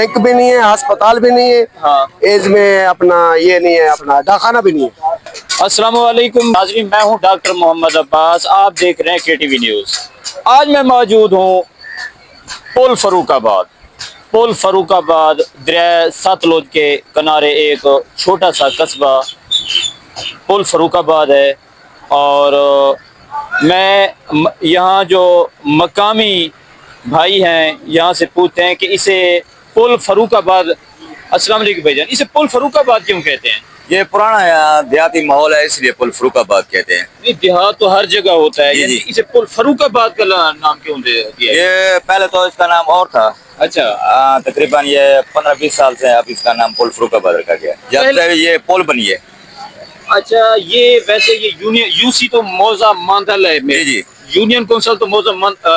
Bank भी नहीं है, अस्पताल भी नहीं है। हाँ। एज में अपना ये नहीं है, अपना डाखाना भी नहीं है। अस्सलाम वालेकुम नाज़रीन, मैं हूं डॉक्टर मोहम्मद अब्बास। आप देख रहे हैं केटीवी न्यूज़। आज मैं मौजूद हूं पुल फरूकाबाद। पुल फरूकाबाद दरिया सतलुज के किनारे एक छोटा सा कस्बा पुल फरूकाबाद है। और मैं यहाँ जो मकामी भाई हैं यहाँ से पूछते हैं कि इसे पुल फरूकाबाद, अस्सलाम वालेकुम भाईजान, इसे पुल फरूकाबाद क्यों कहते हैं? ये पुराना यहाँ देहाती माहौल है, इसलिए पुल फरूकाबाद कहते हैं। नहीं, देहात तो हर जगह होता है, जी। इसे पुल फरूकाबाद का नाम क्यों दे दिया? ये पहले तो इसका नाम और था। अच्छा। तकरीबन ये 15-20 साल से अब इसका नाम पुल फरूकाबाद रखा गया, जब से ये पुल बनी है। अच्छा, ये वैसे ये यूनियन यूसी तो मौजा मंडल है। जी। यूनियन काउंसिल तो मौजा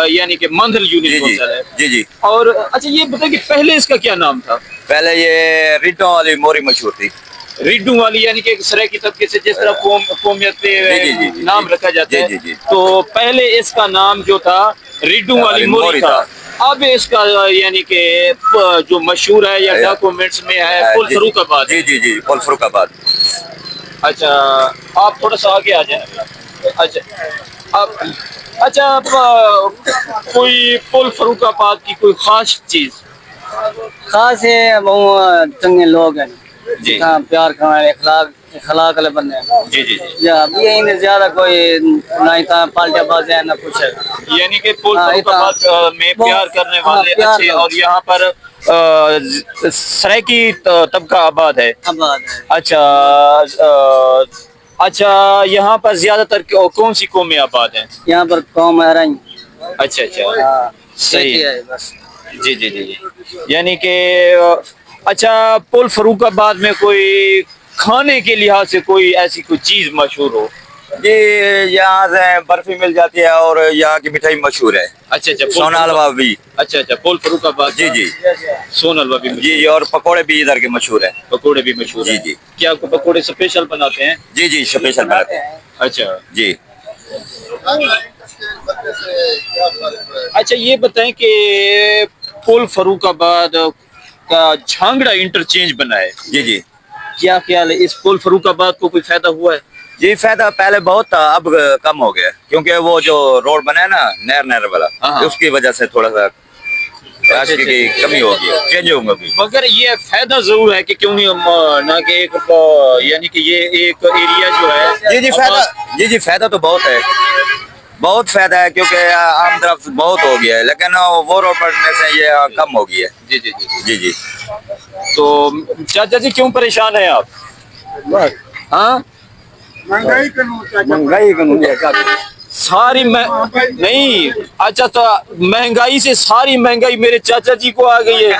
यानी कि मंडल यूनियन काउंसिल है। जी। और अच्छा, ये बताइए कि पहले इसका क्या नाम था? पहले ये रिटों वाली मोरी मशहूर थी। रिड्डू वाली यानी कि सराइकी तबके से जिस तरह कौमियत पे नाम रखा जाता है। जी। तो पहले इसका नाम जो था रिड्डू वाली मोरी था। अब इसका यानी कि जो मशहूर है या डॉक्यूमेंट्स में है पुल फरूकाबाद। जी, पुल फरूकाबाद। अच्छा, आप थोड़ा सा आगे आ जाए। अच्छा, अब कोई पुल फरूकाबाद की कोई खास चीज? खास है वो चंगे लोग हैं जी, प्यार करने अखलाक वाले बंदे हैं। जी। या ये ज्यादा कोई ना ही पाल्टिया बाज है ना कुछ है। यानी कि पुल फरूकाबाद में प्यार करने वाले अच्छे, और यहाँ पर सराइकी तबका आबाद है। अच्छा, यहाँ पर ज्यादातर कौन सी कौमें आबाद हैं? यहाँ पर कौम है रही। अच्छा, सही है बस। जी। यानी कि अच्छा, पुल फरूकाबाद में कोई खाने के लिहाज से कोई ऐसी कोई चीज मशहूर हो? जी, यहाँ से बर्फी मिल जाती है और यहाँ की मिठाई मशहूर है। अच्छा, सोना हलवा भी। अच्छा, पुल फरूकाबाद। जी। सोना हलवा भी जी, और पकोड़े भी इधर के मशहूर है। पकोड़े भी मशहूर है। जी। क्या आपको पकोड़े स्पेशल बनाते हैं? जी, स्पेशल बनाते हैं। अच्छा जी। अच्छा, ये बताएं कि पुल फरूकाबाद का झांगड़ा इंटरचेंज बना है। जी। क्या ख्याल है, इस पुल फरूकाबाद को कोई फायदा हुआ है? जी, फायदा पहले बहुत था, अब कम हो गया, क्योंकि वो जो रोड बना है ना नहर वाला, उसकी वजह से थोड़ा सा रास्ते की कमी होगी, चेंज होगा भी। मगर ये फायदा जरूर है कि क्यों ना कि एक यानी कि ये एक एरिया जो है। जी, फायदा तो बहुत फायदा है, क्योंकि आम तरफ बहुत हो गया है, लेकिन वो रोड पड़ने से ये कम हो गया है। जी। तो चाचा जी, क्यों परेशान है आप? हाँ, महंगाई सारी नहीं। अच्छा, तो महंगाई से सारी महंगाई मेरे चाचा जी को आ गई है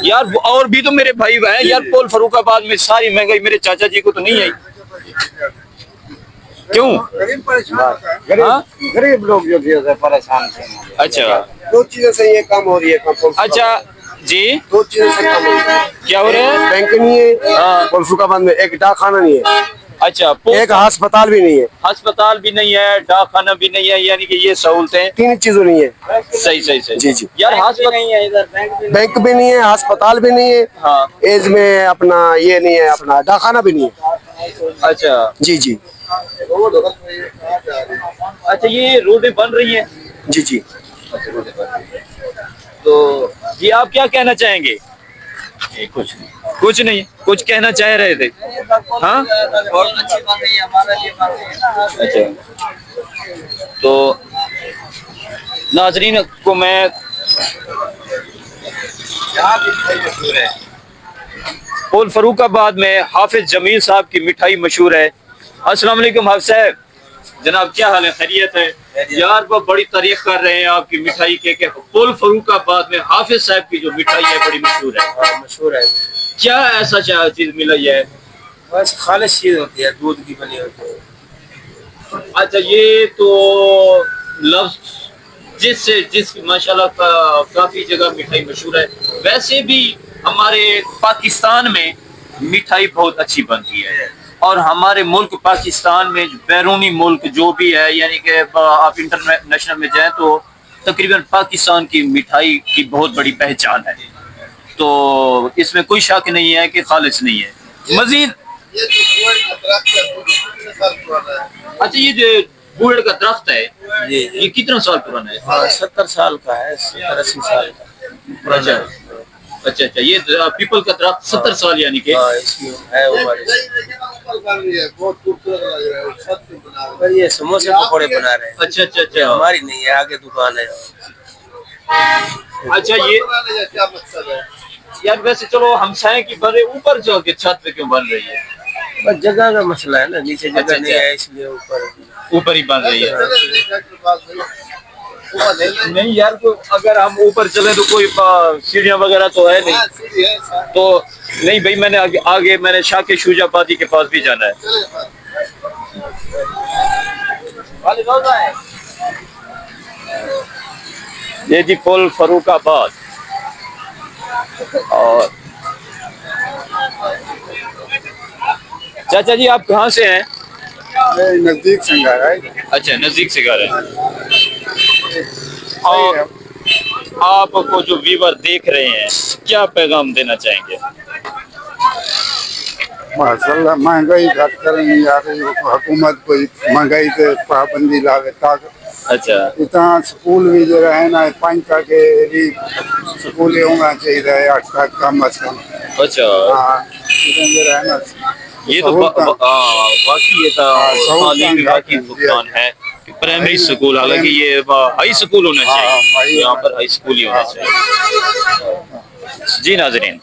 यार। और भी तो मेरे भाई हैं यार, पुल फरूकाबाद में सारी महंगाई मेरे चाचा जी को तो नहीं आई। क्यों? गरीब लोग जो परेशान थे। अच्छा, दो चीजों से ये कम हो रही है। अच्छा जी, दो चीजों से कम हो रही है। क्या हो रहा है? बैंक नहीं है पुल फरूकाबाद में, एक डाकखाना नहीं है। अच्छा, एक अस्पताल भी नहीं है। अस्पताल भी नहीं है, डाकखाना भी नहीं है, यानी कि ये सहूलतें तीन चीजों नहीं है। सही जी। यार, अस्पताल नहीं है इधर, बैंक भी नहीं है, अस्पताल भी नहीं है। हाँ। एज में अपना ये नहीं है, अपना डाकखाना भी नहीं है। अच्छा जी। अच्छा, ये रोडें बन रही हैं। जी। तो जी, आप क्या कहना चाहेंगे? कुछ नहीं, कुछ कहना चाह रहे थे। हाँ, बहुत अच्छी बन रही है, हमारे लिए बन रही है ना। अच्छा, तो नाजरीन को मैं पुल फरूकाबाद में हाफिज जमील साहब की मिठाई मशहूर है। अस्सलाम वालेकुम हाफिज साहब, जनाब क्या हाल है, खैरियत है? यार, वो बड़ी तारीफ कर रहे हैं आपकी मिठाई के पुल फरूकाबाद में हाफिज साहब की जो मिठाई है बड़ी मशहूर है। मशहूर है। क्या ऐसा चीज मिला है? बस खालिश चीज होती है, दूध की बनी होती है। अच्छा, ये तो लफ्ज जिसकी माशाल्लाह काफी जगह मिठाई मशहूर है। वैसे भी हमारे पाकिस्तान में मिठाई बहुत अच्छी बनती है, और हमारे मुल्क पाकिस्तान में बैरूनी मुल्क जो भी है, यानी कि आप इंटरनेशनल में जाएं तो तकरीबन पाकिस्तान की मिठाई की बहुत बड़ी पहचान है। تو اس میں کوئی شک نہیں ہے کہ خالص نہیں ہے. مزید یہ جو گوڑ کا درخت ہے وہ کتنے سال پرانا ہے؟ اچھا یہ جو گوڑ کا درخت ہے جی یہ کتنا سال پرانا ہے؟ ہاں 70 سال کا ہے، 70-80 سال کا اچھا اچھا اچھا یہ پیپل کا درخت 70 سال یعنی کہ ہاں اس کی ہے عمر اس کی. بہت خوبصورت لگ رہا ہے، چھت پہ بنا رہے پر یہ سموسے پکوڑے بنا رہے ہیں. اچھا اچھا یہ اچھا ہماری نہیں ہے، آگے دکان ہے. اچھا یہ ہیں. کیا مقصد ہے؟ یار ویسے چلو ہمسائے کی بن رہی اوپر جو کہ چھت پہ کیوں بن رہی ہے؟ بس جگہ کا مسئلہ ہے نا، نیچے اچھا، جگہ نہیں اچھا۔ ہے اس لیے اوپر. اوپر ہی بن رہی ہے. نہیں یار اگر ہم اوپر چلیں تو کوئی سیڑھیاں وغیرہ تو ہے نہیں تو نہیں بھائی میں نے آگے میں نے شاہ کے شوجا پادی کے پاس بھی جانا ہے. یہ جی پل فاروق آباد اور چاچا جی آپ کہاں سے ہیں؟ نزدیک سنگار ہے. اچھا نزدیک سے گھر ہے. اور آپ کو جو ویور دیکھ رہے ہیں کیا پیغام دینا چاہیں گے؟ ماشاء اللہ مہنگائی گھٹ کرنی آ رہی حکومت کوئی مہنگائی سے پابندی لاوے تاکہ اچھا اتنا سکول بھی جو ہے نا 5 تک سکول ہی ہونا چاہیے 8 تک کم از کم. اچھا ہاں جو ہے نا یہ تو واقعی یہ تعلیمی واقعی فقدان ہے. پرائمری اسکول حالانکہ یہ ہائی اسکول ہونا چاہیے، یہاں پر ہائی اسکول ہی ہونا چاہیے. جی ناظرین